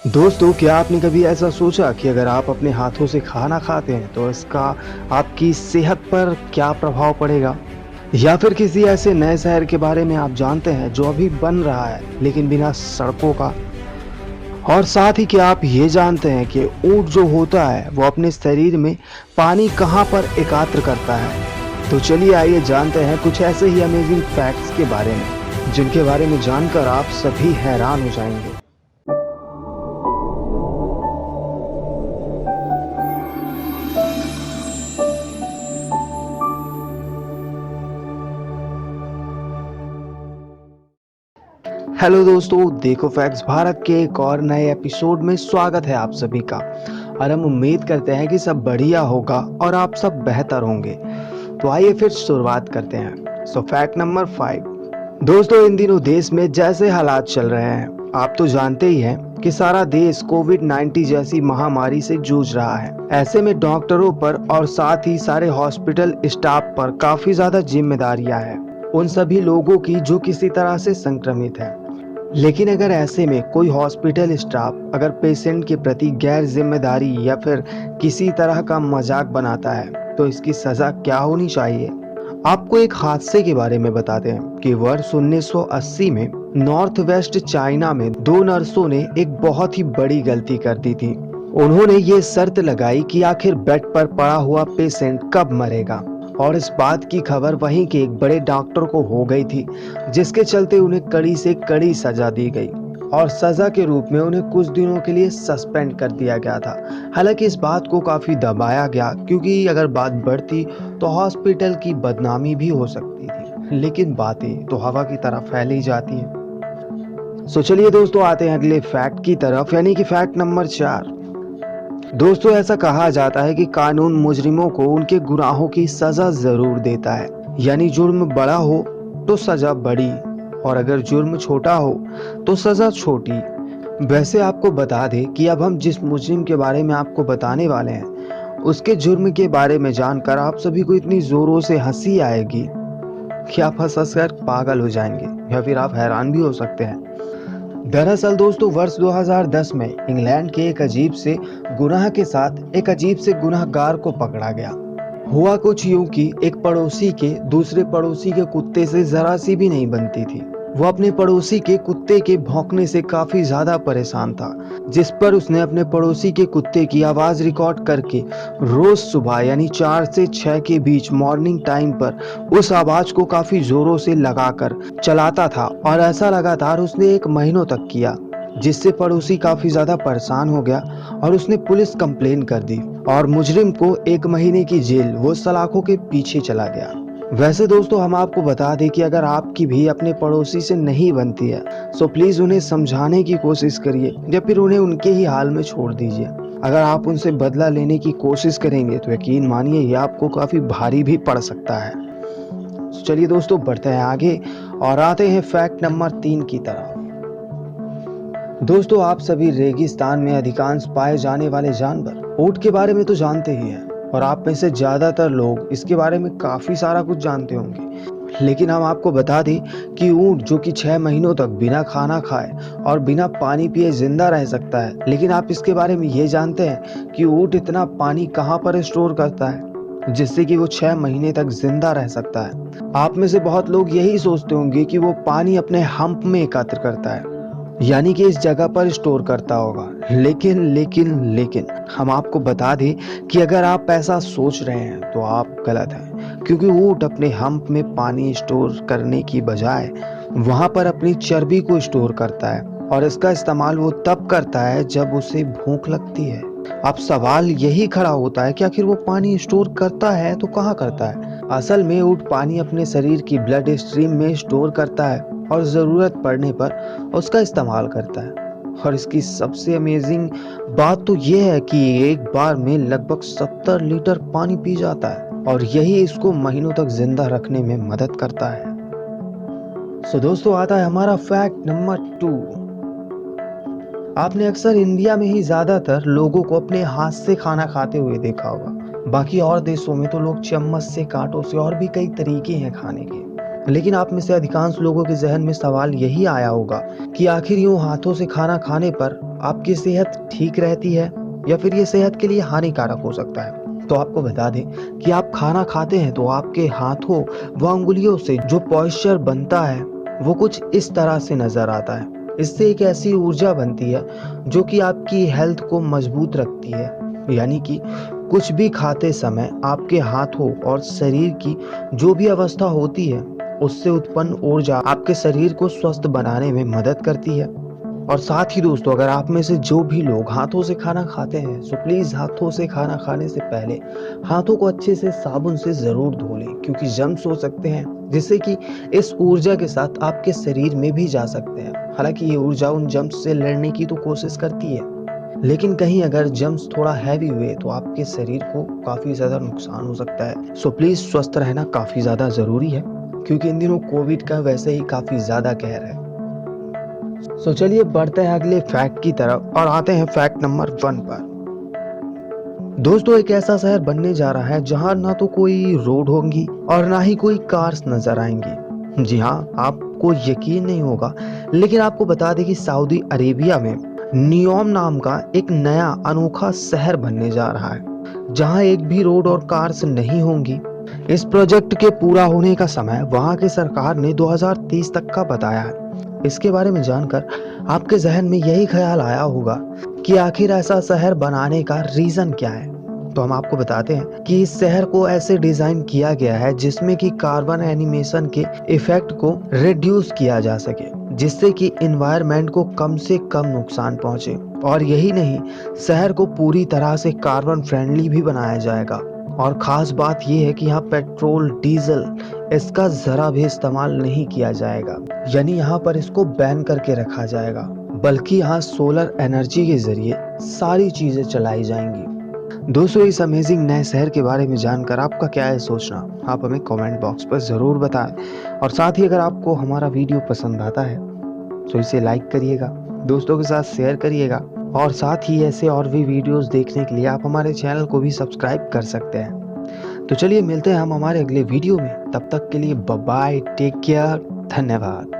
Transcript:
दोस्तों, क्या आपने कभी ऐसा सोचा कि अगर आप अपने हाथों से खाना खाते हैं तो इसका आपकी सेहत पर क्या प्रभाव पड़ेगा? या फिर किसी ऐसे नए शहर के बारे में आप जानते हैं जो अभी बन रहा है लेकिन बिना सड़कों का? और साथ ही क्या आप ये जानते हैं कि ऊँट जो होता है वो अपने शरीर में पानी कहाँ पर एकत्र करता है? तो चलिए आइए जानते हैं कुछ ऐसे ही अमेजिंग फैक्ट्स के बारे में, जिनके बारे में जानकर आप सभी हैरान हो जाएंगे। हेलो दोस्तों, देखो फैक्ट्स भारत के एक और नए एपिसोड में स्वागत है आप सभी का। और हम उम्मीद करते हैं कि सब बढ़िया होगा और आप सब बेहतर होंगे। तो आइए फिर शुरुआत करते हैं। सो फैक्ट नंबर 5। दोस्तों, इन दिनों देश में जैसे हालात चल रहे हैं, आप तो जानते ही हैं कि सारा देश कोविड-19 जैसी महामारी से जूझ रहा है। ऐसे में डॉक्टरों पर और साथ ही सारे हॉस्पिटल स्टाफ पर काफी ज्यादा जिम्मेदारियां हैं, उन सभी लोगों की जो किसी तरह से संक्रमित हैं। लेकिन अगर ऐसे में कोई हॉस्पिटल स्टाफ अगर पेशेंट के प्रति गैर जिम्मेदारी या फिर किसी तरह का मजाक बनाता है तो इसकी सजा क्या होनी चाहिए? आपको एक हादसे के बारे में बताते हैं कि वर्ष 1980 में नॉर्थ वेस्ट चाइना में दो नर्सों ने एक बहुत ही बड़ी गलती कर दी थी। उन्होंने ये शर्त लगाई कि आखिर बेड पर पड़ा हुआ पेशेंट कब मरेगा, और इस बात की खबर वहीं के एक बड़े डॉक्टर को हो गई थी, जिसके चलते उन्हें कड़ी से कड़ी सजा दी गई और सजा के रूप में उन्हें कुछ दिनों के लिए सस्पेंड कर दिया गया था। हालांकि इस बात को काफी दबाया गया, क्योंकि अगर बात बढ़ती तो हॉस्पिटल की बदनामी भी हो सकती थी, लेकिन बातें तो हवा की तरह फैल ही जाती हैं। सो चलिए दोस्तों, आते हैं अगले फैक्ट की तरफ, यानी कि फैक्ट नंबर 4। दोस्तों, ऐसा कहा जाता है कि कानून मुजरिमों को उनके गुनाहों की सजा जरूर देता है। यानी जुर्म बड़ा हो तो सजा बड़ी, और अगर जुर्म छोटा हो तो सजा छोटी। वैसे आपको बता दें कि अब हम जिस मुजरिम के बारे में आपको बताने वाले हैं, उसके जुर्म के बारे में जानकर आप सभी को इतनी जोरों से हंसी आएगी कि आप हंस हंस कर पागल हो जाएंगे, या फिर आप हैरान भी हो सकते हैं। दरअसल दोस्तों, वर्ष 2010 में इंग्लैंड के एक अजीब से गुनाह के साथ एक अजीब से गुनहगार को पकड़ा गया। हुआ कुछ यूं कि एक पड़ोसी के दूसरे पड़ोसी के कुत्ते से जरा सी भी नहीं बनती थी। वो अपने पड़ोसी के कुत्ते के भौंकने से काफी ज्यादा परेशान था, जिस पर उसने अपने पड़ोसी के कुत्ते की आवाज रिकॉर्ड करके रोज सुबह यानी 4 से 6 के बीच मॉर्निंग टाइम पर उस आवाज को काफी जोरों से लगाकर चलाता था, और ऐसा लगातार उसने 1 महीनों तक किया, जिससे पड़ोसी काफी ज्यादा परेशान हो गया और उसने पुलिस कंप्लेन कर दी, और मुजरिम को 1 महीने की जेल वो सलाखों के पीछे चला गया। वैसे दोस्तों, हम आपको बता दें कि अगर आपकी भी अपने पड़ोसी से नहीं बनती है, तो प्लीज उन्हें समझाने की कोशिश करिए या फिर उन्हें उनके ही हाल में छोड़ दीजिए। अगर आप उनसे बदला लेने की कोशिश करेंगे तो यकीन मानिए ये आपको काफी भारी भी पड़ सकता है। तो चलिए दोस्तों, बढ़ते हैं आगे और आते हैं फैक्ट नंबर 3 की तरफ। दोस्तों, आप सभी रेगिस्तान में अधिकांश पाए जाने वाले जानवर ऊंट के बारे में तो जानते ही हैं, और आप में से ज्यादातर लोग इसके बारे में काफी सारा कुछ जानते होंगे। लेकिन हम आपको बता दें कि ऊंट जो कि 6 महीनों तक बिना खाना खाए और बिना पानी पिए जिंदा रह सकता है, लेकिन आप इसके बारे में ये जानते हैं कि ऊंट इतना पानी कहाँ पर स्टोर करता है जिससे कि वो 6 महीने तक जिंदा रह सकता है? आप में से बहुत लोग यही सोचते होंगे कि वो पानी अपने हम्प में एकत्र करता है, यानी कि इस जगह पर स्टोर करता होगा। लेकिन हम आपको बता दें कि अगर आप ऐसा सोच रहे हैं तो आप गलत हैं, क्योंकि ऊंट अपने हम्प में पानी स्टोर करने की बजाय वहां पर अपनी चर्बी को स्टोर करता है, और इसका इस्तेमाल वो तब करता है जब उसे भूख लगती है। अब सवाल यही खड़ा होता है कि आखिर वो पानी स्टोर करता है तो कहाँ करता है? असल में ऊंट पानी अपने शरीर की ब्लड स्ट्रीम में स्टोर करता है और जरूरत पड़ने पर उसका इस्तेमाल करता है। और इसकी सबसे अमेजिंग बात तो यह है कि एक बार में लगभग 70 लीटर पानी पी जाता है, और यही इसको महीनों तक जिंदा रखने में मदद करता है। सो दोस्तों, आता है हमारा फैक्ट नंबर 2। आपने अक्सर इंडिया में ही ज्यादातर लोगों को अपने हाथ से खाना खाते हुए देखा होगा। बाकी और देशों में तो लोग चम्मच से, कांटों से, और भी कई तरीके हैं खाने के। लेकिन आप में से अधिकांश लोगों के जहन में सवाल यही आया होगा कि आखिर यूं हाथों से खाना खाने पर आपकी सेहत ठीक रहती है या फिर ये सेहत के लिए हानिकारक हो सकता है। तो आपको बता दें कि आप खाना खाते हैं तो आपके हाथों व अंगुलियों से जो पॉइस्चर बनता है वो कुछ इस तरह से नजर आता है। इससे एक ऐसी ऊर्जा बनती है जो कि आपकी हेल्थ को मजबूत रखती है। यानी कि कुछ भी खाते समय आपके हाथों और शरीर की जो भी अवस्था होती है उससे उत्पन्न ऊर्जा आपके शरीर को स्वस्थ बनाने में मदद करती है। और साथ ही दोस्तों, अगर आप में से जो भी लोग हाथों से खाना खाते हैं सो प्लीज़ हाथों से खाना खाने से पहले हाथों को अच्छे से साबुन से ज़रूर धो लें, क्योंकि जर्म्स हो सकते हैं जिससे कि इस ऊर्जा के साथ आपके शरीर में भी जा सकते हैं। हालांकि ये ऊर्जा उन जर्म्स से लड़ने की तो कोशिश करती है, लेकिन कहीं अगर जर्म्स थोड़ा हैवी हुए तो आपके शरीर को काफ़ी ज़्यादा नुकसान हो सकता है। सो प्लीज़ स्वस्थ रहना काफ़ी ज़्यादा ज़रूरी है, क्योंकि इन दिनों कोविड का वैसे ही काफ़ी ज़्यादा कहर है। सो चलिए बढ़ते हैं अगले फैक्ट की तरफ और आते हैं फैक्ट नंबर 1 पर। दोस्तों, एक ऐसा शहर बनने जा रहा है जहां ना तो कोई रोड होंगी और ना ही कोई कार्स नजर आएंगी। जी हाँ, आपको यकीन नहीं होगा, लेकिन आपको बता दें कि सऊदी अरेबिया में नियोम नाम का एक नया अनोखा शहर बनने जा रहा है जहां एक भी रोड और कार्स नहीं होंगी। इस प्रोजेक्ट के पूरा होने का समय वहां की सरकार ने 2030 तक का बताया है। इसके बारे में जानकर आपके जहन में यही ख्याल आया होगा कि आखिर ऐसा शहर बनाने का रीजन क्या है। तो हम आपको बताते हैं कि इस शहर को ऐसे डिजाइन किया गया है जिसमें कि कार्बन एनिमेशन के इफेक्ट को रिड्यूस किया जा सके, जिससे कि इन्वायरमेंट को कम से कम नुकसान पहुंचे। और यही नहीं, शहर को पूरी तरह से कार्बन फ्रेंडली भी बनाया जाएगा। और खास बात यह है कि यहाँ पेट्रोल डीजल इसका जरा भी इस्तेमाल नहीं किया जाएगा, यानी यहाँ पर इसको बैन करके रखा जाएगा, बल्कि यहाँ सोलर एनर्जी के जरिए सारी चीजें चलाई जाएंगी। दोस्तों, इस अमेजिंग नए शहर के बारे में जानकर आपका क्या है सोचना, आप हमें कमेंट बॉक्स पर जरूर बताएं। और साथ ही अगर आपको हमारा वीडियो पसंद आता है तो इसे लाइक करिएगा, दोस्तों के साथ शेयर करिएगा, और साथ ही ऐसे और भी वीडियोस देखने के लिए आप हमारे चैनल को भी सब्सक्राइब कर सकते हैं। तो चलिए मिलते हैं हम हमारे अगले वीडियो में, तब तक के लिए बाय बाय, टेक केयर, धन्यवाद।